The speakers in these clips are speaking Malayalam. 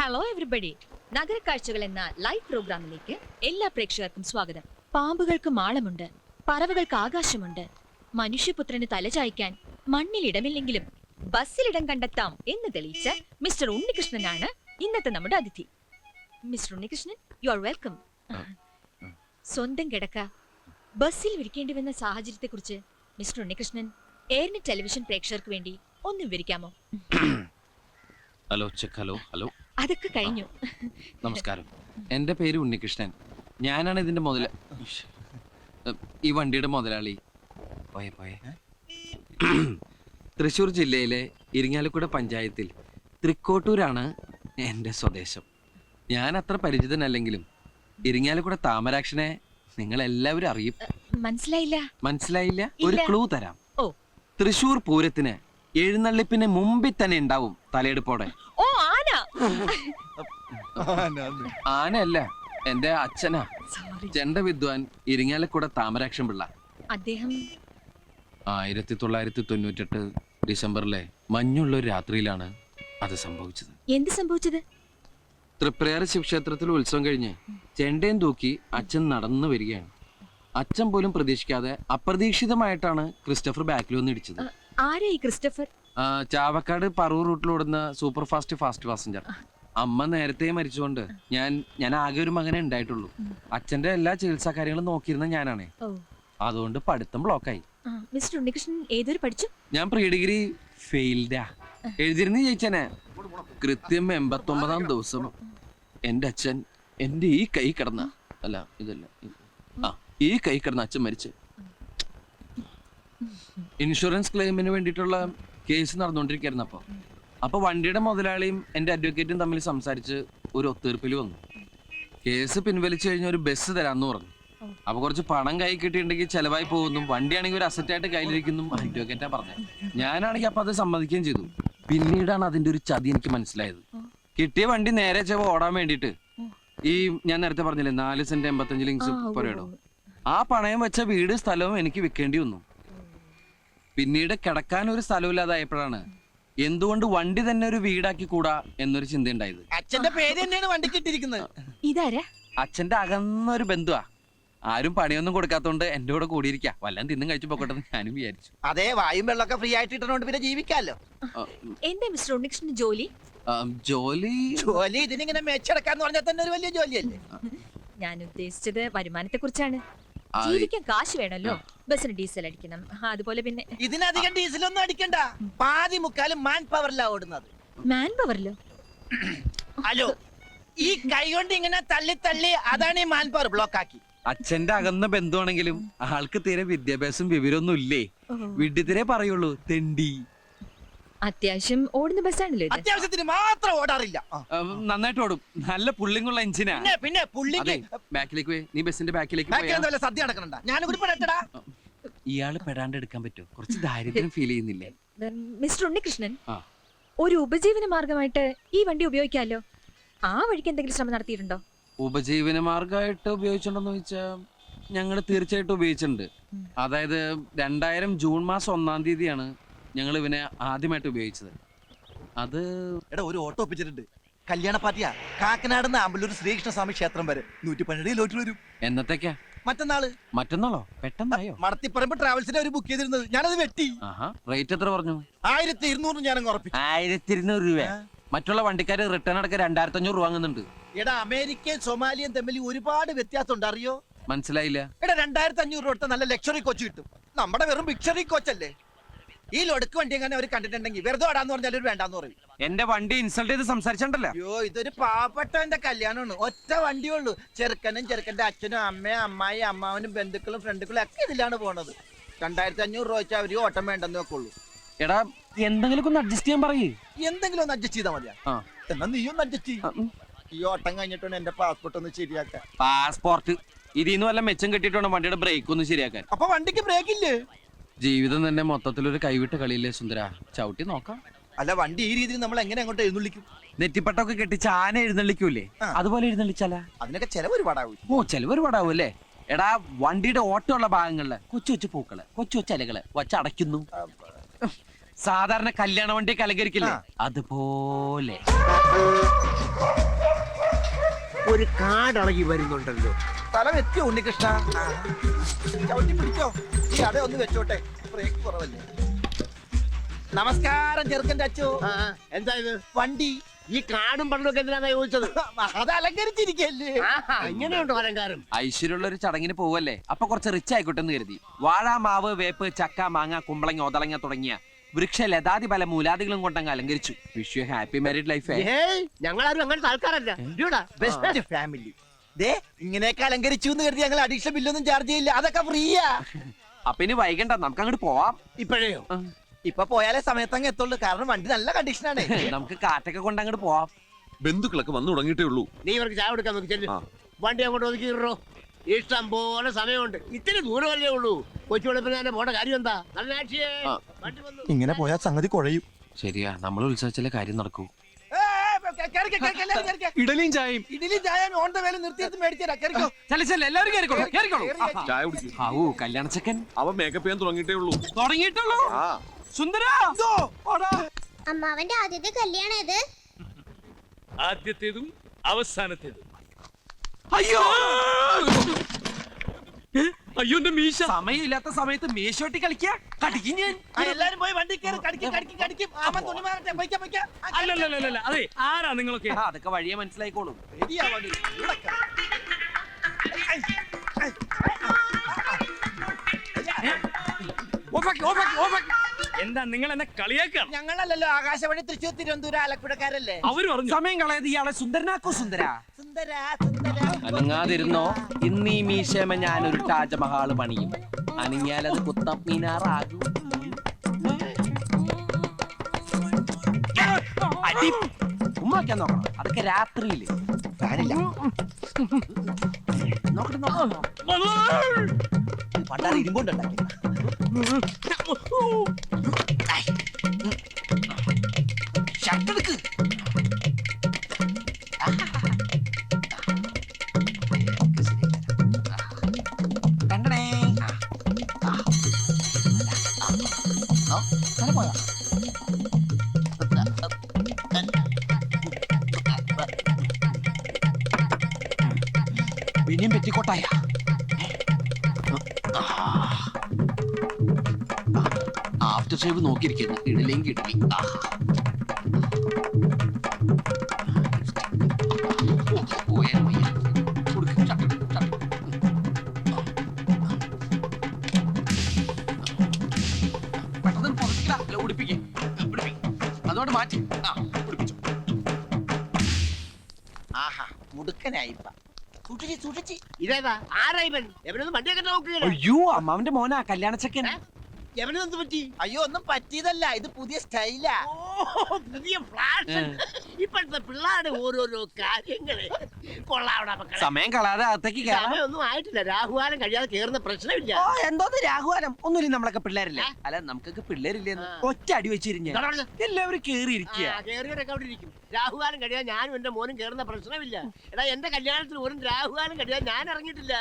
ഹലോ എവരിബഡി, നഗരക്കാഴ്ചകൾ എന്ന ലൈവ് പ്രോഗ്രാമിലേക്ക് എല്ലാ പ്രേക്ഷകർക്കും സ്വാഗതം. പാമ്പുകൾക്ക് മാളമുണ്ട്, പറവകൾക്ക് ആകാശമുണ്ട്, മനുഷ്യപുത്രന് തലചായ്ക്കാൻ മണ്ണിൽ ഇടമില്ലെങ്കിലും ബസ്സിൽ ഇടം കണ്ടെത്താം എന്ന് തെളിയിച്ച മിസ്റ്റർ ഉണ്ണികൃഷ്ണനാണ് ഇന്നത്തെ നമ്മുടെ അതിഥി. Mister Unnikrishnan, you are welcome. സ്വന്തം കിടക്ക ബസ്സിൽ വിരിക്കേണ്ടി വന്ന സാഹചര്യത്തെ കുറിച്ച് മിസ്റ്റർ ഉണ്ണികൃഷ്ണൻ എയർനെറ്റ് ടെലിവിഷൻ പ്രേക്ഷകർക്ക് വേണ്ടി ഒന്ന് വിവരിക്കാമോ? Hello check. ഹലോ ഹലോ അതൊക്കെ കഴിഞ്ഞു. നമസ്കാരം, എൻ്റെ പേര് ഉണ്ണികൃഷ്ണൻ. ഞാനാണ് ഇതിന്റെ ഈ വണ്ടിയുടെ മുതലാളി. പോയെ പോയെ തൃശ്ശൂർ ജില്ലയിലെ ഇരിങ്ങാലക്കുട പഞ്ചായത്തിൽ തൃക്കോട്ടൂരാണ് എൻ്റെ സ്വദേശം. ഞാൻ അത്ര പരിചിതനല്ലെങ്കിലും ഇരിങ്ങാലക്കുട താമരാക്ഷനെ നിങ്ങൾ എല്ലാവരും അറിയും. മനസ്സിലായില്ല? ഒരു ക്ലൂ തരാം. തൃശ്ശൂർ പൂരത്തിന് എഴുന്നള്ളിപ്പിന് മുമ്പിൽ തന്നെ ഉണ്ടാവും തലയെടുപ്പോടെ. ആനയല്ല, എന്റെ അച്ഛനാ, ചെണ്ട വിദ്വാൻ ഇരിങ്ങാലക്കുട താമരാക്ഷൻ പിള്ള. അദ്ദേഹം 1998 ഡിസംബറിലെ മഞ്ഞുള്ള ഒരു രാത്രിയിലാണ് അത് സംഭവിച്ചത്. എന്ത് സംഭവിച്ചത്? തൃപ്രയാർ ശിവക്ഷേത്രത്തിൽ ഉത്സവം കഴിഞ്ഞ് ചെണ്ടയും തൂക്കി അച്ഛൻ നടന്നു വരികയാണ്. അച്ഛൻ പോലും പ്രതീക്ഷിക്കാതെ അപ്രതീക്ഷിതമായിട്ടാണ് ക്രിസ്റ്റഫർ ബാക്കിൽ വന്ന് ഇടിച്ചത്. ആരാ ഈ ക്രിസ്റ്റഫർ? ചാവക്കാട് പറവൂർ റൂട്ടിലോടുന്ന സൂപ്പർ ഫാസ്റ്റ് പാസഞ്ചർ. അമ്മ നേരത്തെ മരിച്ചുകൊണ്ട് ഞാൻ ആകെ ഒരു മകനെ ഉണ്ടായിട്ടുള്ളൂ. അച്ഛന്റെ എല്ലാ ചികിത്സാ കാര്യങ്ങളും നോക്കിയിരുന്ന ഞാനാണേ. അതുകൊണ്ട് പഠിത്തം ബ്ലോക്കായി. മിസ്റ്റർ ഉണ്ണികൃഷ്ണൻ ഏതൊരു പഠിച്ചു? ഞാൻ പ്രീ ഡിഗ്രി ഫെയിൽഡാ. എഴുതിരുന്ന് ജയിച്ചനെ. കൃത്യം 89-ാം ദിവസം എന്റെ അച്ഛൻ എന്റെ ഈ കൈ കിടന്ന ഈ കൈ കിടന്ന അച്ഛൻ മരിച്ചു. ഇൻഷുറൻസ് ക്ലെയിമിന് വേണ്ടിയിട്ടുള്ള കേസ് നടന്നുകൊണ്ടിരിക്കുകയായിരുന്നു. അപ്പൊ വണ്ടിയുടെ മുതലാളിയും എന്റെ അഡ്വക്കേറ്റും തമ്മിൽ സംസാരിച്ച് ഒരു ഒത്തീർപ്പിൽ വന്നു. കേസ് പിൻവലിച്ചു കഴിഞ്ഞ ഒരു ബസ് തരാന്ന് പറഞ്ഞു. അപ്പൊ കുറച്ച് പണം കൈ കിട്ടിയിട്ടുണ്ടെങ്കിൽ ചെലവായി പോകുന്നു, വണ്ടിയാണെങ്കിൽ ഒരു അസറ്റായിട്ട് കയ്യിലിരിക്കുന്നു അഡ്വക്കേറ്റാ പറഞ്ഞത്. ഞാനാണെങ്കിൽ അപ്പൊ അത് സമ്മതിക്കുകയും ചെയ്തു. പിന്നീടാണ് അതിന്റെ ഒരു ചതി എനിക്ക് മനസ്സിലായത്. കിട്ടിയ വണ്ടി നേരെ ചെവ ഓടാൻ വേണ്ടിയിട്ട് ഈ ഞാൻ നേരത്തെ പറഞ്ഞില്ലേ 4 സെന്റ് 85 ലിങ്സ് പുരയിടോ, ആ പണയം വെച്ച വീട് സ്ഥലവും എനിക്ക് വിൽക്കേണ്ടി വന്നു. പിന്നീട് കിടക്കാൻ ഒരു സ്ഥലമില്ലാതായപ്പോഴാണ് എന്തുകൊണ്ട് വണ്ടി തന്നെ ഒരു വീടാക്കി കൂടാ എന്നൊരു ചിന്ത ഉണ്ടായത്. അച്ഛന്റെ പേര് തന്നെയാണ് വണ്ടിക്ക് ഇട്ടിരിക്കുന്നത്. ഇതാരാ? അച്ഛന്റെ അകന്നൊരു ബന്ധുവാ. ആരും പണിയൊന്നും കൊടുക്കാത്തോണ്ട് എന്റെ കൂടെ കൂടിയിരിക്കാ, വല്ലതും തിന്നും കഴിച്ചു പോക്കട്ടെ ഞാനും വിചാരിച്ചു. അതെ, വായും വെള്ളമൊക്കെ ഫ്രീ ആയിട്ട് ഇട്ടോണ്ട് പിന്നെ ജീവിക്കാമല്ലോ. എന്താ മിസ്റ്റർ ഉണ്ണികൃഷ്ണൻ ജോലി? ജോലി ഇതിനിങ്ങനെ മെച്ചെടുക്കാന്ന് പറഞ്ഞാൽ തന്നെ ഒരു വലിയ ജോലിയല്ലേ. ഞാൻ ഉദ്ദേശിച്ചത് വരുമാനത്തെ കുറിച്ചാണ്. ജീവിക്കാൻ കാശ് വേണല്ലോ, ബസ്സിന് ഡീസൽ അടിക്കണം, അതുപോലെ പിന്നെ ഇതിനധികം ഡീസലൊന്നും അടിക്കണ്ട. പാതി മുക്കാലും മാൻ പവറിലാ ഓടുന്നത്. മാൻ പവറിലോ? ഹലോ, ഈ കൈ കൊണ്ട് ഇങ്ങനെ തള്ളി തള്ളി അതാണ് ഈ മാൻ പവർ ബ്ലോക്ക് ആക്കി. അച്ഛന്റെ അകന്ന ബന്ധുവാണെങ്കിലും ആൾക്ക് തീരെ വിദ്യാഭ്യാസം വിവരമൊന്നും ഇല്ലേ. വിഡ്ഢിത്തിരെ പറയുള്ളൂ, തെണ്ടി. അത്യാവശ്യം ഓടുന്ന ബസ്സാണല്ലോ. അത്യാവശ്യത്തിന് മാത്രം ഓടാറില്ല. നന്നായിട്ട് ഓടും, നല്ല പുള്ളിങ്ങുള്ള എഞ്ചിനാ. പിന്നെ ബാക്കിലേക്ക് പോയി, നീ ബസിന്റെ ബാക്കിലേക്ക് സദ്യ നടക്കണ്ട. ഞാനും പെടട്ടടാ. ഇയാള് പെടാണ്ട് എടുക്കാൻ പറ്റുമോ? കുറച്ച് ദാരിദ്ര്യം ഫീൽ ചെയ്യുന്നില്ലേ? മിസ്റ്റർ ഉണ്ണികൃഷ്ണൻ, ഒരു ഉപജീവന മാർഗമായിട്ട് ഈ വണ്ടി ഉപയോഗിക്കാമല്ലോ. ആ വഴിക്ക് എന്തെങ്കിലും ശ്രമം നടത്തിയിട്ടുണ്ടോ? ഉപജീവന മാർഗമായിട്ട് ഉപയോഗിച്ചിട്ടുണ്ടോന്ന് ചോദിച്ചാൽ ഞങ്ങൾ തീർച്ചയായിട്ടും ഉപയോഗിച്ചിട്ടുണ്ട്. അതായത് 2000 ജൂൺ മാസം 1-ാം തീയതിയാണ് ഞങ്ങൾ ഇവനെ ആദ്യമായിട്ട് ഉപയോഗിച്ചത്. അത് ഒരു ഓട്ടോ ഒപ്പിച്ചിട്ടുണ്ട്. കല്യാണ പാർട്ടിയാ. കാക്കനാട് ആമ്പല്ലൂർ ശ്രീകൃഷ്ണ സ്വാമി ക്ഷേത്രം വരെ 112 ലോട്ടിൽ വരും. എന്നത്തേക്കാ? മറ്റന്നാളോ? പെട്ടെന്നായോ? മടത്തിപ്പറമ്പ് ട്രാവൽസിനെ ഒരു ബുക്ക് ചെയ്തിരുന്നത്, ഞാനത് വെട്ടി. റേറ്റ് എത്ര പറഞ്ഞു? 1200 ഞാനങ്ങ് ഉറപ്പിച്ചു. 1200 രൂപ. മറ്റുള്ള വണ്ടിക്കാര് റിട്ടേൺ അടക്കം 2500 രൂപ വാങ്ങുന്നുണ്ട്. എടാ, അമേരിക്കയും സൊമാലിയും തമ്മിൽ ഒരുപാട് വ്യത്യാസം ഉണ്ട്, അറിയോ? മനസ്സിലായില്ല. എടാ, 2500 രൂപ കൊടുത്ത നല്ല ലക്ഷറി കോച്ച് കിട്ടും. നമ്മുടെ വെറും ബിക്ഷറി കോച്ചല്ലേ. ഈ ലൊടുക്ക് വണ്ടി എങ്ങനെ അവർ കണ്ടിട്ടുണ്ടെങ്കിൽ വെറുതെ ഓടാന്ന് പറഞ്ഞാൽ ഒരു വേണ്ടാന്ന് പറയും. എന്റെ വണ്ടി ഇൻസൾട്ട് ചെയ്ത് സംസാരിച്ചോണ്ടല്ലോ. അയ്യോ, ഇതൊരു പാവപ്പെട്ടവന്റെ കല്യാണമാണ്. ഒറ്റ വണ്ടിയുള്ളൂ. ചെറുക്കനും ചെറുക്കന്റെ അച്ഛനും അമ്മയും അമ്മായി അമ്മാവനും ബന്ധുക്കളും ഫ്രണ്ടുക്കളും ഒക്കെ ഇതിലാണ് പോണത്. 2500 രൂപ വെച്ചാൽ അവര് ഓട്ടം വേണ്ടെന്ന് വെക്കുള്ളൂ. എടാ, എന്തെങ്കിലും ഒന്ന് അഡ്ജസ്റ്റ് ചെയ്യാൻ പറയേ. എന്തെങ്കിലും ഒന്ന് അഡ്ജസ്റ്റ് ചെയ്താൽ മതിയാ. എന്നാ നീ ഒന്ന് അഡ്ജസ്റ്റ് ചെയ്യും. ഈ ഓട്ടം കഴിഞ്ഞിട്ടുണ്ട് എന്റെ പാസ്പോർട്ട് ഒന്ന് ശരിയാക്കാൻ. പാസ്പോർട്ട് ഇതിന്ന് വല്ല മെച്ചം കിട്ടിയിട്ടുണ്ട് വണ്ടിയുടെ ബ്രേക്ക് ഒന്ന് ശരിയാക്കാൻ. അപ്പൊ വണ്ടിക്ക് ബ്രേക്ക് ഇല്ലേ? ജീവിതം തന്നെ മൊത്തത്തിലൊരു കൈവിട്ട കളിയില്ലേ സുന്ദര. ചവിട്ടി നോക്കാം. അല്ല, വണ്ടി ഈ രീതിയിൽ നമ്മൾ എങ്ങനെ അങ്ങോട്ട് എഴുന്നള്ളിക്കും? നെറ്റിപ്പട്ടൊക്കെ കെട്ടിച്ച് ആന എഴുന്നള്ളിക്കൂലേ, അതുപോലെ എഴുന്നള്ളിച്ചാലാ? അതിനൊക്കെ ചെലവ് ഒരുപാടാവും. ചെലവ് ഒരുപാടാവും അല്ലേ? എടാ, വണ്ടിയുടെ ഓട്ടമുള്ള ഭാഗങ്ങളില് കൊച്ചു കൊച്ചു പൂക്കള്, കൊച്ചു കൊച്ചു ഇലകള് വച്ചടയ്ക്കുന്നു. സാധാരണ കല്യാണ വണ്ടി അലങ്കരിക്കില്ലേ, അതുപോലെ. ഒരു കാടളകി വരുന്നുണ്ടല്ലോ. സ്ഥലം എത്തിയോ ഉണ്ണികൃഷ്ണ? ചവിട്ടി പിടിച്ചോ, ഈ അട ഒന്ന് വെച്ചോട്ടെ, ബ്രേക്ക് കുറവല്ലേ. നമസ്കാരം ചെറുക്കന്റെ അച്ചു. എന്താ ഇത്? വണ്ടി ഈ കാടും പണ്ടൊക്കെ എന്തിനാ ചോദിച്ചത്? അത് അലങ്കരിച്ചിരിക്കല്ലേ. ഇങ്ങനെയുണ്ടോ അലങ്കാരം? ഐശ്വര്യമുള്ള ഒരു ചടങ്ങിന് പോവല്ലേ, അപ്പൊ കുറച്ച് റിച്ച് ആയിക്കോട്ടെ എന്ന് കരുതി. വാഴ, മാവ്, വേപ്പ്, ചക്ക, മാങ്ങ, കുമ്പളങ്ങ, ഒതളങ്ങ തുടങ്ങിയ വൃക്ഷ ലതാതി പല മൂലാദികളും കൊണ്ടങ്ങ് അലങ്കരിച്ചു. Wish you happy married life. ഞങ്ങളാരും അങ്ങനത്തെ ആൾക്കാരല്ല. Best family. ദേ ഇങ്ങനെയൊക്കെ അലങ്കരിച്ചു എന്ന് കരുതി ഞങ്ങൾ അഡീഷണൽ ബില്ലൊന്നും ചാർജ് ചെയ്യില്ല, അതൊക്കെ ഫ്രീയാ. അപ്പൊ ഇനി വൈകണ്ട, നമുക്ക് അങ്ങോട്ട് പോവാം. ഇപ്പോഴേയോ? ഇപ്പൊ പോയാലേ സമയത്തങ്ങ് എത്തുള്ളൂ, കാരണം വണ്ടി നല്ല കണ്ടീഷനാണ്. നമുക്ക് കാറ്റൊക്കെ കൊണ്ട് അങ്ങോട്ട് പോവാം. ബന്ധുക്കളൊക്കെ വന്നു തുടങ്ങിയിട്ടേ ഉള്ളൂ. നീ ഇവർക്ക് ചായ കൊടുക്കാൻ നോക്കി ചെല്ലു. വണ്ടി അങ്ങോട്ട് ഒതുക്കിയിട്ടോ. ഇഷ്ടം പോലെ സമയമുണ്ട്. ഇത്തിരി ദൂരമല്ലേ ഉള്ളൂ. കൊച്ചു വെളുപ്പിന് തന്നെ പോണ്ട കാര്യം എന്താ? നല്ല ആക്ഷിയേ. വണ്ടി വന്നു. ഇങ്ങനെ പോയാൽ സംഗതി കുഴയും. ശരിയാ, നമ്മൾ ഉത്സവിച്ചാലേ കാര്യം നടക്കൂ. ഇഡലിയും ചായയും. ഇഡലി ചായ ഓൺ ദ വേല നിർത്തിയെടുത്ത് മേടിച്ചേരാ. കേറിക്കോ. എല്ലാവരും കേറിക്കോളൂ. ചായ കുടിക്കും. ഹാവൂ, കല്യാണ ചെക്കൻ അവൻ മേക്കപ്പ് ചെയ്യാൻ തുടങ്ങിയിട്ടേ ഉള്ളൂ. തുടങ്ങിയിട്ടുള്ളൂ. സുന്ദര, അമ്മാവന്റെ ആദ്യത്തെ കല്യാണം ഇത്. ആദ്യത്തേതും അവസാനത്തേതും. അയ്യോ അയ്യോ എന്റെ മീശ. സമയമില്ലാത്ത സമയത്ത് മേശോട്ടി കളിക്കാ, കടിക്കും ഞാൻ. എല്ലാരും പോയി വണ്ടി കയറി കടിക്കും. ആമ തുണി മാറട്ടെ, പൊയ്ക്ക, പൊയ്ക്ക. അല്ലല്ല അതെ, ആരാ നിങ്ങളൊക്കെ? അതൊക്കെ വഴിയെ മനസ്സിലായിക്കോളും. ശരിയാ വണ്ടി. ഇവിടെ കയറ്. എന്താ നിങ്ങൾ എന്നെ കളിയാക്കാണ്? ഞങ്ങളല്ലല്ലോ ആകാശവാണി തൃശ്ശൂർ തിരുവനന്തപുരം ആലപ്പുഴക്കാരല്ലേ. അവര് പറഞ്ഞു സമയം കളയത് ഇയാളെ സുന്ദരനാക്കോ. സുന്ദര സുന്ദര അനങ്ങാതിരുന്നോ, ഇന്നീ മീശമ ഞാനൊരു താജ്മഹാള് പണിയും. അനങ്ങിയാലത് കുത്തബ് മീനാറാകും. അടി ഉമ്മാക്കാൻ നോക്കണം, അതൊക്കെ രാത്രിയില്. ഫാനില്ല. പണ്ടാറ് ഇരുമ്പുണ്ടാക്കി. ഷർട്ടെടുക്ക്. കണ്ടടേ. പോയാ പിന്നെയും പെറ്റിക്കോട്ടായ. After shave നോക്കിയിരിക്കുന്നു. ഇടലെങ്കിൽ ഇടലി. അതോട് മാറ്റി ഉടുപ്പിച്ചു. ആഹാ, മുടുക്കനായിപ്പ. സൂക്ഷിച്ച്. ഇതേതാ? ആരാ ഇവൻ? എവനൊന്നും വണ്ടിയൊക്കെ നോക്കുക. അയ്യോ, അമ്മാവന്റെ മോനാ കല്യാണ ചെക്കൻ. എവനെന്ത് പറ്റി? അയ്യോ, ഒന്നും പറ്റിയതല്ല, ഇത് പുതിയ സ്റ്റൈലാ. പുതിയ ഫ്ലാഷൻ. ഇപ്പോഴത്തെ പിള്ളേരുടെ ഓരോരോ കാര്യങ്ങള് കൊള്ളാവണ മക്കളെ. സമയം കളയാതെ അകത്തേക്ക് കയറാം. സമയമൊന്നും ആയിട്ടില്ല. രാഹുകാലം കഴിയാതെ കേറുന്ന പ്രശ്നമില്ല. എന്തോന്ന് രാഘുവാനം? ഒന്നുമില്ല, നമ്മളൊക്കെ പിള്ളേരല്ലേ. അല്ല, നമുക്കൊക്കെ പിള്ളേരില്ലെന്ന് ഒറ്റ അടി വെച്ചിരിഞ്ഞ എല്ലാവരും കേറിയിരിക്കുക. കേറിയവരൊക്കെ അവിടെ ഇരിക്കും. രാഹുകാലം കഴിയാൻ ഞാനും എന്റെ മോനും കേറുന്ന പ്രശ്നമില്ല. എടാ, എന്റെ കല്യാണത്തിന് ഒരു രാഹുകാലം കഴിയാൻ ഞാൻ ഇറങ്ങിയിട്ടില്ല.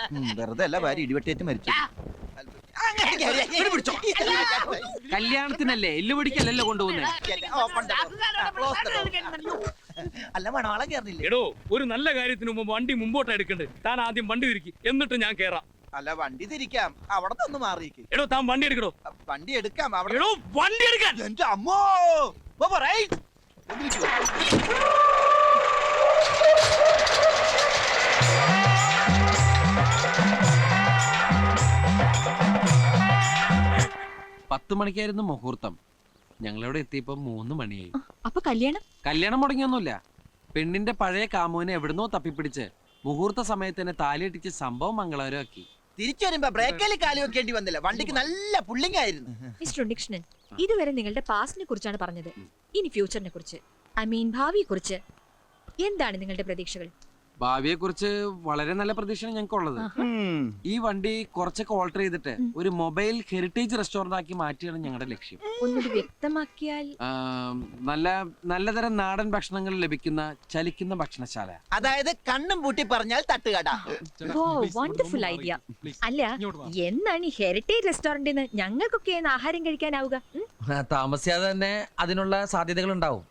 വെറുതെ അല്ല, ഭാര്യ ഇടിവെട്ടേറ്റ് മരിച്ചു. കല്യാണത്തിനല്ലേ, എല്ലു പിടിക്കല്ലല്ലോ കൊണ്ടുപോകുന്നേ. അല്ല, മണവാളം കേറില്ലേ? എടോ, ഒരു നല്ല കാര്യത്തിന് മുമ്പ് വണ്ടി മുമ്പോട്ട് എടുക്കണ്ടേ? താൻ ആദ്യം വണ്ടി തിരിക്കി, എന്നിട്ട് ഞാൻ കേറാം. അല്ല, വണ്ടി തിരിക്കാം, അവിടെ നിന്ന് മാറിയിരിക്കും. എടോ, താൻ വണ്ടി എടുക്കടോ. വണ്ടി എടുക്കാം അവിടെ. എടോ, വണ്ടി എടുക്കാൻ. എന്റെ അമ്മോ, റൈറ്റ്. 10 മണിക്കായിരുന്നു മുഹൂർത്തം. ഞങ്ങളിവിടെ എത്തിയപ്പോ 3 മണിയായി. അപ്പൊ കല്യാണം മുടങ്ങിയൊന്നുമില്ല. പെണ്ണിന്റെ പഴയ കാമുവിനെ എവിടുന്നോ തപ്പിപ്പിടിച്ച് മുഹൂർത്ത സമയത്ത് തന്നെ താലിയിട്ടിച്ച് സംഭവം മംഗളകരമാക്കി. തിരിച്ചു വരുമ്പോ ബ്രേക്കിൽ കാലി വെക്കേണ്ടി വന്നില്ല. വണ്ടിക്ക് നല്ല പുള്ളിങ് ആയിരുന്നു. മിസ്റ്റർ ഉണ്ണികൃഷ്ണൻ, ഇതുവരെ നിങ്ങളുടെ പാസ്റ്റിനെ കുറിച്ചാണ് പറഞ്ഞത്. ഇനി ഫ്യൂച്ചറിനെ കുറിച്ച്, ഐ മീൻ ഭാവിയെ കുറിച്ച് എന്താണ് നിങ്ങളുടെ പ്രതീക്ഷകൾ? ഭാവിയെ കുറിച്ച് വളരെ നല്ല പ്രതീക്ഷയാണ് ഞങ്ങൾക്കുള്ളത്. ഈ വണ്ടി കുറച്ചൊക്കെ ഓൾട്ടർ ചെയ്തിട്ട് ഒരു മൊബൈൽ ഹെറിറ്റേജ് റെസ്റ്റോറന്റ് ആക്കി മാറ്റിയാണ് ഞങ്ങളുടെ ലക്ഷ്യം. ഒന്നുകൂടി വ്യക്തമാക്കിയാൽ? നല്ലതരം നാടൻ ഭക്ഷണങ്ങൾ ലഭിക്കുന്ന ചലിക്കുന്ന ഭക്ഷണശാല. അതായത് കണ്ണും പൂട്ടി പറഞ്ഞാൽ തട്ടുകട. Wonderful idea. അല്ല, എന്നാണ് ഈ ഹെറിറ്റേജ് റെസ്റ്റോറന്റിന് ഞങ്ങൾക്കൊക്കെ ആഹാരം കഴിക്കാനാവുക? താമസിയാതെ തന്നെ അതിനുള്ള സാധ്യതകൾ ഉണ്ടാവും.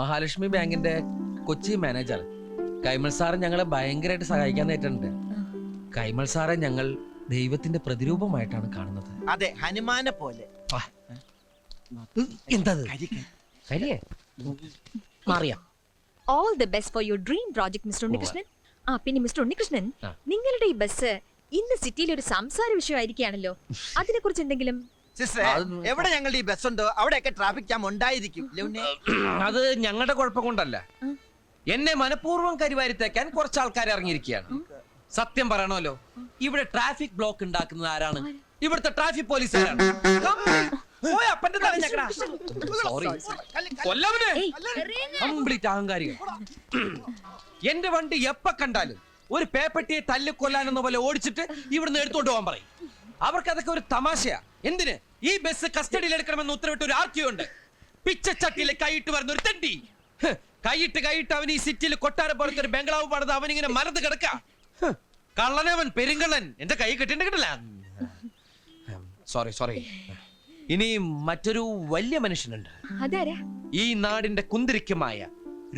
മഹാലക്ഷ്മി ബാങ്കിന്റെ കൊച്ചി മാനേജർ കൈമൾ സാറ് ഞങ്ങളെ ഭയങ്കരമായിട്ട് സഹായിക്കാൻ നേരിട്ടുണ്ട്. കൈമൾ സാറെ ഞങ്ങൾ ദൈവത്തിന്റെ പ്രതിരൂപമായിട്ടാണ് കാണുന്നത്. അതെ, ഹനുമാനെ പോലെ. എന്തത് കരിയേ മാറിയാ? All the best for your dream project mister Unnikrishnan. പിന്നെ മിസ്റ്റർ ഉണ്ണികൃഷ്ണൻ, ആ. നിങ്ങളുടെ ഈ ബസ് ഇന്ന് സിറ്റിയിൽ ഒരു സംസാര വിഷയമായിരിക്കുകയാണല്ലോ. അതിനെ കുറിച്ച് എന്തെങ്കിലും? സിസ്റ്ററെ, എവിടെ ഞങ്ങളുടെ ഈ ബസ് ഉണ്ടോ അവിടെയൊക്കെ ട്രാഫിക് ജാം ഉണ്ടായിരിക്കും. അത് ഞങ്ങളുടെ കുഴപ്പം കൊണ്ടല്ല. എന്നെ മനഃപൂർവ്വം കരിവാരിത്തേക്കാൻ കുറച്ച് ആൾക്കാർ ഇറങ്ങിയിരിക്കുകയാണ്. സത്യം പറയണമല്ലോ, ഇവിടെ ട്രാഫിക് ബ്ലോക്ക് ഉണ്ടാക്കുന്നത് ആരാണ്? ഇവിടുത്തെ ട്രാഫിക് പോലീസുകാരാണ്. കംപ്ലീറ്റ് അഹങ്കാരികൾ. എന്റെ വണ്ടി എപ്പ കണ്ടാലും ഒരു പേപ്പട്ടിയെ തല്ലിക്കൊല്ലാനെന്ന പോലെ ഓടിച്ചിട്ട് ഇവിടുന്ന് എടുത്തോണ്ട് പോകാൻ പറയും. അവർക്ക് അതൊക്കെ ഒരു തമാശയാ. എന്തിന് ഈ ബസ് കസ്റ്റഡിയിൽ എടുക്കണമെന്ന് ഉത്തരവിട്ട് ഒരു ആർക്കിയോ ഉണ്ട്. പിച്ചച്ചട്ടിയിൽ കൈയിട്ട് വരുന്ന ഒരു തെണ്ടി. കൈയിട്ട് അവൻ ഈ സിറ്റിയിൽ കൊട്ടാര പോലത്തെ ഒരു ബംഗ്ലാവ് പണിത് അവനിങ്ങനെ മരത്ത് കിടക്ക. കള്ളനവൻ, പെരുങ്കള്ളൻ. എന്റെ കൈ കിട്ടില്ല. സോറി. ഇനി മറ്റൊരു വലിയ മനുഷ്യനുണ്ട്. അതാരാ? ഈ നാടിന്റെ കുന്തിരിക്കമായ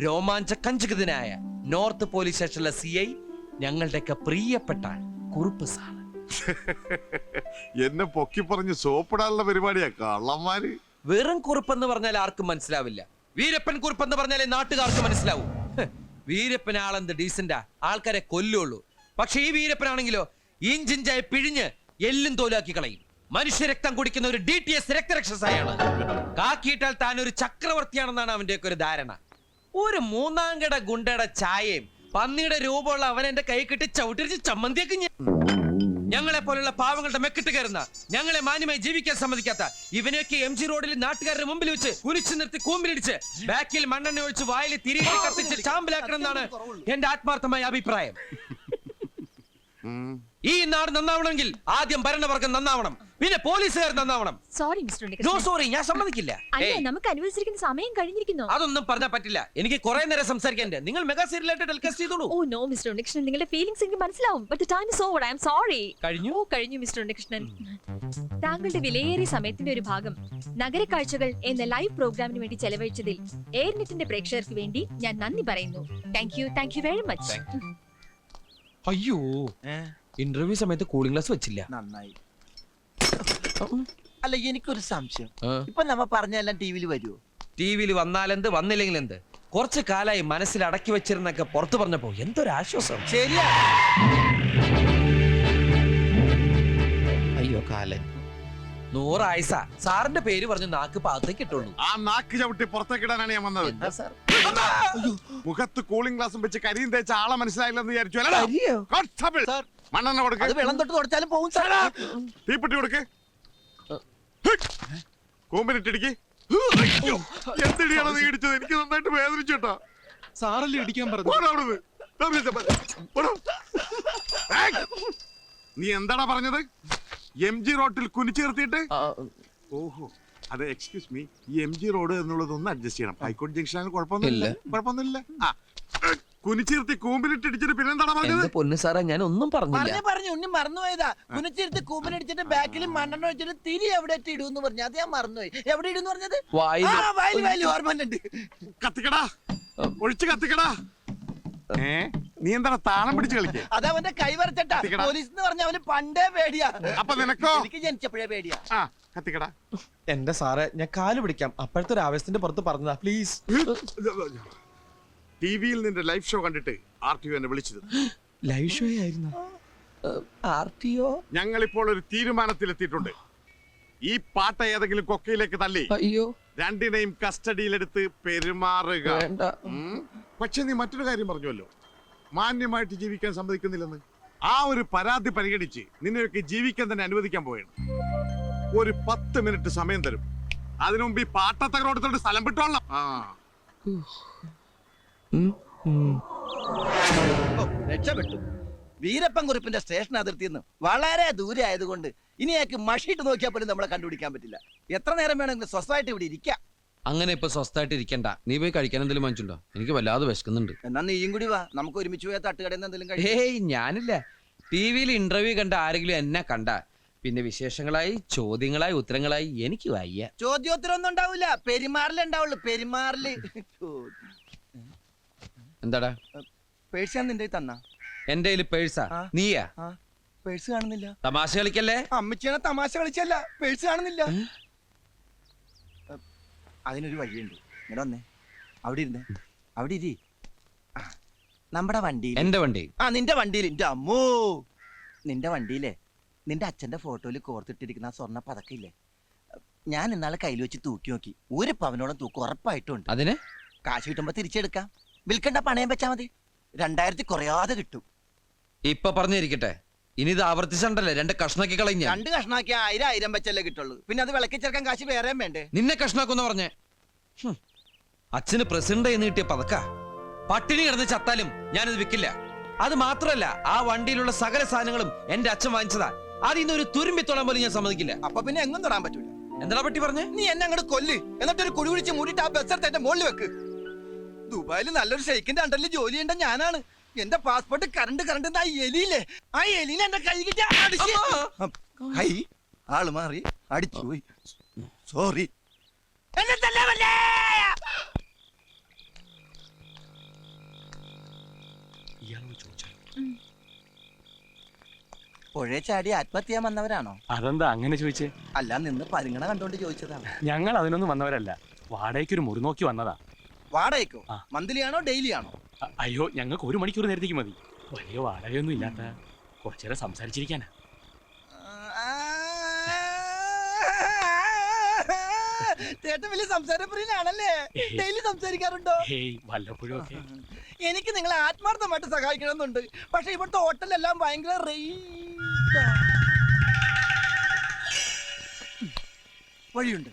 രോമാഞ്ച കഞ്ചുകിതനായ നോർത്ത് പോലീസ് സ്റ്റേഷനിലെ CI, ഞങ്ങളുടെയൊക്കെ പ്രിയപ്പെട്ട കുറുപ്പ് സാർ. എന്നെ പൊക്കി പറഞ്ഞ് സോപ്പിടാനുള്ള പരിപാടിയാ കള്ളന്മാര്. വെറും കുറുപ്പെന്ന് പറഞ്ഞാൽ ആർക്കും മനസ്സിലാവില്ല. വീരപ്പൻ കുറുപ്പെന്ന് പറഞ്ഞാലേ നാട്ടുകാർക്ക് മനസ്സിലാവും. വീരപ്പൻ ആളെന്ത് ഡീസന്റാ, ആൾക്കാരെ കൊല്ലുള്ളൂ. പക്ഷെ ഈ വീരപ്പനാണെങ്കിലോ ഇഞ്ചിഞ്ചായി പിഴിഞ്ഞ് എല്ലും തോലാക്കി കളയും. മനുഷ്യരക്തം കുടിക്കുന്ന ഒരു DTS രക്തരക്ഷസായാണ്. കാക്കിയിട്ടാൽ താൻ ഒരു ചക്രവർത്തിയാണെന്നാണ് അവന്റെയൊക്കെ ഒരു ധാരണ. ഒരു മൂന്നാംകട ഗുണ്ടയുടെ ചായയും പന്നിയുടെ രൂപമുള്ള അവൻ എന്റെ കൈ കിട്ടി ചവിട്ടിരിച്ച് ചമ്മന്തിയൊക്കെ. ഞങ്ങളെ പോലുള്ള പാവങ്ങളുടെ മെക്കിട്ട് കയറുന്ന, ഞങ്ങളെ മാന്യമായി ജീവിക്കാൻ സമ്മതിക്കാത്ത ഇവനെയൊക്കെ MG റോഡിൽ നാട്ടുകാരുടെ മുമ്പിൽ വെച്ച് കുനിച്ചു നിർത്തി കൂമ്പിലിടിച്ച് ബാക്കിൽ മണ്ണെണ്ണ ഒഴിച്ച് വായിൽ തിരികെ കത്തിച്ച് ചാമ്പലാക്കണം എന്നാണ് എന്റെ ആത്മാർത്ഥമായ അഭിപ്രായം. ഈ നാട് നന്നാവണമെങ്കിൽ ആദ്യം ഭരണവർഗം നന്നാവണം, പിന്നെ പോലീസുകാർ നന്നാവണം. Sorry mister no Unnikrishnan. Sorry, ഞാൻ സമ്മതിക്കില്ല. അല്ല, നമുക്ക് അനുവദിച്ചിരിക്കുന്ന സമയം കഴിഞ്ഞിരിക്കുന്നു. അതൊന്നും പറഞ്ഞാൽ പറ്റില്ല. എനിക്ക് കുറെ നേരം സംസാരിക്കാൻ. നിങ്ങൾ മെഗാ സീരിയലായിട്ട് ടെലികാസ്റ്റ് ചെയ്തോളൂ. ഓ നോ മിസ്റ്റർ ഉണ്ണികൃഷ്ണൻ, നിങ്ങളുടെ ഫീലിംഗ്സ് എനിക്ക് മനസ്സിലാവും. But the time is over. I am sorry. കഴിഞ്ഞു? ഓ കഴിഞ്ഞു മിസ്റ്റർ ഉണ്ണികൃഷ്ണൻ. താങ്കളുടെ വിലയേറിയ സമയത്തിന്റെ ഒരു ഭാഗം നഗരക്കാഴ്ചകൾ എന്ന ലൈവ് പ്രോഗ്രാമിന് വേണ്ടി ചെലവഴിച്ചതിൽ എയർനെറ്റിന്റെ പ്രേക്ഷകർക്ക് വേണ്ടി ഞാൻ നന്ദി പറയുന്നു. Thank you very much. അയ്യോ, ഇന്റർവ്യൂ സമയത്ത് കൂളിംഗ് ഗ്ലാസ് വെച്ചില്ല. നന്നായി. അല്ല, എനിക്കൊരു സംശയം. ഇപ്പൊ നമ്മ പറഞ്ഞെല്ലാം ടിവിയിൽ വരുമോ? ടിവിയിൽ വന്നാലെന്ത്, വന്നില്ലെങ്കിൽ എന്ത്? കുറച്ചു കാലായി മനസ്സിൽ അടക്കി വെച്ചിരുന്നൊക്കെ പുറത്തു പറഞ്ഞപ്പോ എന്തൊരു ആശ്വാസം. ശരിയാ. അയ്യോ കാലൻ. 100 ആയുസ. സാറിന്റെ പേര് പറഞ്ഞ് നാക്ക് പാകത്തേക്ക് ഇട്ടുള്ളൂ. ആ നാക്ക് ചവിട്ടി പുറത്തേക്കിടാനാണ് ഞാൻ വന്നത്. എന്താ സാർ? മുഖത്ത് കൂളിംഗ് ഗ്ലാസും വെച്ച് കരിയും തേച്ച ആളെ മനസ്സിലായില്ലെന്ന് വിചാരിച്ചു അല്ലേ? കോൺസ്റ്റബിൾ, മണ്ണെണ്ണ കൊടുക്ക്. അത് വെള്ളം തൊട്ട് തുടച്ചാലും പോകും സാർ. തീപ്പെട്ടി കൊടുക്ക്. കൂമ്പിനിട്ടിടിക്ക്. എന്തിടിയാണോ നീ ഇടിച്ചത്? എനിക്ക് നന്നായിട്ട് വേദനിച്ചു കേട്ടോ. സാറല്ലേ ഇടിക്കാൻ പറഞ്ഞു. നീ എന്താടാ പറഞ്ഞത്? MG റോഡിൽ കുനിച്ചു നിർത്തിയിട്ട്? ഓഹോ, അത് എക്സ്ക്യൂസ് മീ, ഈ MG റോഡ് എന്നുള്ളത് ഒന്ന് അഡ്ജസ്റ്റ് ചെയ്യണം. ഹൈക്കോടതി ജംഗ്ഷനാണ്. കുഴപ്പമൊന്നുമില്ല. ആ കുനിച്ചിരുത്തി കൂമ്പിലിട്ടിടിച്ചിട്ട് പിന്നെന്താണ് പറഞ്ഞത്? പൊന്നു സാറേ, ഞാൻ ഒന്നും പറഞ്ഞില്ല. പറഞ്ഞു ഉണ്ണി മറന്നുപോയതാ. കുനിച്ചിരുത്തി കൂമ്പിനടിച്ചിട്ട് ബാക്കിൽ മണ്ണെണ്ണ വെച്ചിട്ട് തിരി എവിടെ ഇടൂന്ന് പറഞ്ഞു. അത് ഞാൻ മറന്നുപോയി. എവിടെ ഇടുന്ന് പറഞ്ഞത്? വായിൽ ഓർമ്മയുണ്ട്. കത്തിക്കടാ, ഒഴിച്ച് കത്തിക്കടാ. നീ എന്താണ് താളം പിടിച്ച് കളിക്കേ? അത് അവന്റെ കൈ വരച്ചട്ടാ. പോലീസ് എന്ന് പറഞ്ഞ അവന് പണ്ടേ പേടിയാ. അപ്പൊ നിനക്കോ? എനിക്ക് ജനിച്ചപ്പോഴേ പേടിയാ. ആ കത്തിക്കടാ. എന്റെ സാറേ, ഞാൻ കാല് പിടിക്കാം. അപ്പോഴത്തെ ഒരു ആവേശത്തിന്റെ പുറത്ത് പറഞ്ഞതാ, പ്ലീസ്. ടിവിയിൽ നിന്റെ ലൈവ് ഷോ കണ്ടിട്ട് RTO എന്നെ വിളിച്ചത്. ലൈവ് ഷോ ആയിരുന്നു. RTO? ഞങ്ങൾ ഇപ്പോൾ ഒരു തീരുമാനത്തിലെത്തിയിട്ടുണ്ട്. ഈ പാട്ട ഏതെങ്കിലും കൊക്കയിലേക്ക് തള്ളി അയ്യോ, രണ്ടിനെയും കസ്റ്റഡിയിലെടുത്ത് പെരുമാറുക. വേണ്ട. പക്ഷെ നീ മറ്റൊരു കാര്യം പറഞ്ഞുവല്ലോ, മാന്യമായിട്ട് ജീവിക്കാൻ സമ്മതിക്കുന്നില്ലെന്ന്. ആ ഒരു പരാതി പരിഗണിച്ച് നിന്നെയൊക്കെ ജീവിക്കാൻ തന്നെ അനുവദിക്കാൻ പോവുകയാണ്. ഒരു 10 മിനിറ്റ് സമയം തരും. അതിനു മുമ്പ് ഈ പാട്ടത്തകരോടത്തോട് സ്ഥലം വിട്ടോളാം. രക്ഷപ്പെട്ടു. വീരപ്പൻ കുറിപ്പിന്റെ സ്റ്റേഷൻ അതിർത്തിയിൽ നിന്ന് വളരെ ദൂരെ ആയതുകൊണ്ട് ഇനി അയാൾക്ക് മഷിയിട്ട് നോക്കിയാൽ പോലും നമ്മളെ കണ്ടുപിടിക്കാൻ പറ്റില്ല. എത്ര നേരം വേണമെങ്കിലും സ്വസ്ഥമായിട്ട് ഇവിടെ ഇരിക്കാം. അങ്ങനെ ഇപ്പൊ സ്വസ്ഥമായിട്ട് ഇരിക്കണ്ട. നീ പോയി കഴിക്കാൻ എന്തെങ്കിലും വാങ്ങിച്ചുണ്ടോ? എനിക്ക് വല്ലാതെ വിശക്കുന്നുണ്ട്. എന്നാ നീയും കൂടി വാ, നമുക്ക് ഒരുമിച്ച് പോയാൽ തട്ടുകടയിൽ നിന്ന് എന്തെങ്കിലും കഴിക്കാം. ഏയ് ഞാനില്ല. ടിവിയിൽ ഇന്റർവ്യൂ കണ്ട ആരെങ്കിലും എന്നെ കണ്ട പിന്നെ വിശേഷങ്ങളായി ചോദ്യങ്ങളായി ഉത്തരങ്ങളായി എനിക്ക് വയ്യ. ചോദ്യോത്തരം ഒന്നും ഉണ്ടാവില്ല, പെരുമാറിലേ ഉണ്ടാവുള്ളൂ. പെരുമാറില് എന്താടാ? പേഴ്സ് ഞാൻ നിന്റെ തന്ന എന്റെ കയ്യിൽ പേഴ്സാ. ആ. നീയാ? പേഴ്സ് കാണുന്നില്ല. തമാശ കളിക്കല്ലേ? അമ്മച്ചിയാണ് തമാശ കളിച്ചല്ല, പേഴ്സ് കാണുന്നില്ല. അതിനൊരു വഴിയുണ്ട്. ഇങ്ങനെ വന്നേ, അവിടെ ഇരുന്നേ, അവിടെ ഇരി. നമ്മുടെ വണ്ടിയിൽ, എന്റെ വണ്ടി. നിന്റെ വണ്ടിയിൽ. എന്റെ അമ്മോ, നിന്റെ വണ്ടിയിലെ നിന്റെ അച്ഛന്റെ ഫോട്ടോയിൽ കോർത്തിട്ടിരിക്കുന്ന ആ സ്വർണ്ണ പതക്കില്ലേ, ഞാൻ ഇന്നാളെ കയ്യിൽ വെച്ച് തൂക്കി നോക്കി. 1 പവനോളം തൂക്കം ഉറപ്പായിട്ടുണ്ട്. അതിന് കാശ് കിട്ടുമ്പോ തിരിച്ചെടുക്കാം. വിൽക്കണ്ട, പണയം വെച്ചാ മതി. 2000 കുറയാതെ കിട്ടും. ഇപ്പൊ പറഞ്ഞിരിക്കട്ടെ, ഇനി ഇത് ആവർത്തിച്ചണ്ടല്ലേ 2 കഷ്ണാക്കി കളഞ്ഞ. 2 കഷ്ണാക്കി 1000 വെച്ചല്ലേ കിട്ടുള്ളൂ. പിന്നെ അത് വിളക്കി ചേർക്കാൻ കാശ് വേറെയും വേണ്ടേ? നിന്നെ കഷ്ണാക്കുന്ന പറഞ്ഞേ. അച്ഛന് പ്രസിഡന്റ് എന്ന് കിട്ടിയ പതക്ക. പട്ടിണി കിടന്ന് ചത്താലും ഞാനിത് വിൽക്കില്ല. അത് മാത്രമല്ല, ആ വണ്ടിയിലുള്ള സകല സാധനങ്ങളും എന്റെ അച്ഛൻ വാങ്ങിച്ചതാ. അതിന്ന് ഒരു തുരുമ്പിത്തോളം പോലും ഞാൻ സമ്മതിക്കില്ല. അപ്പൊ പിന്നെ എങ്ങും തൊടാൻ പറ്റൂല. എന്താ പറ്റി പറഞ്ഞേ? നീ എന്നെ അങ്ങോട്ട് കൊല്ല്, എന്നിട്ട് ഒരു കുഴി കുഴിച്ച് മൂടിയിട്ട് ആ ബസ് എടുത്ത് എന്റെ മുകളിൽ വെക്ക്. ദുബായിൽ നല്ലൊരു ഷെയ്ക്കിന്റെ അണ്ടറിൽ ജോലി ചെയ്യേണ്ട ഞാനാണ്. എന്റെ പാസ്പോർട്ട് കറണ്ട് ആ എലിയില്ലേ, ആ എലിനെ എന്റെ കൈ കിട്ടി അടിച്ച്. കൈ ആള് മാറി അടിച്ചു പോയി. സോറി. പുഴയെ ചാടി ആത്മഹത്യ ചെയ്യാൻ വന്നവരാണോ? അതെന്താ അങ്ങനെ ചോദിച്ചേ? അല്ല, നിന്ന് പരിഗണന കണ്ടോണ്ട് ചോദിച്ചതാണ്. ഞങ്ങൾ അതിനൊന്നും വന്നവരല്ല, വാടകയ്ക്ക് ഒരു മുറി നോക്കി വന്നതാ. വാടകയ്ക്കോ? ആ. മന്ത്ലി ആണോ ഡെയിലി ആണോ? അയ്യോ, ഞങ്ങൾക്ക് 1 മണിക്കൂർ നേരത്തേക്ക് മതി. വലിയ വാടകയൊന്നും ഇല്ലാത്ത കുറച്ചേരം സംസാരിച്ചിരിക്കാനാ. ചേട്ടൻ വലിയ സംസാരപ്രിയനാണല്ലേ? ഡെയിലി സംസാരിക്കാറുണ്ടോ? ഹേയ്, വല്ലപ്പോഴും ഒക്കെ. എനിക്ക് നിങ്ങളെ ആത്മാർത്ഥമായിട്ട് സഹായിക്കണമെന്നുണ്ട്. പക്ഷെ ഇവിടുത്തെ ഹോട്ടലെല്ലാം ഭയങ്കര വഴിയുണ്ട്.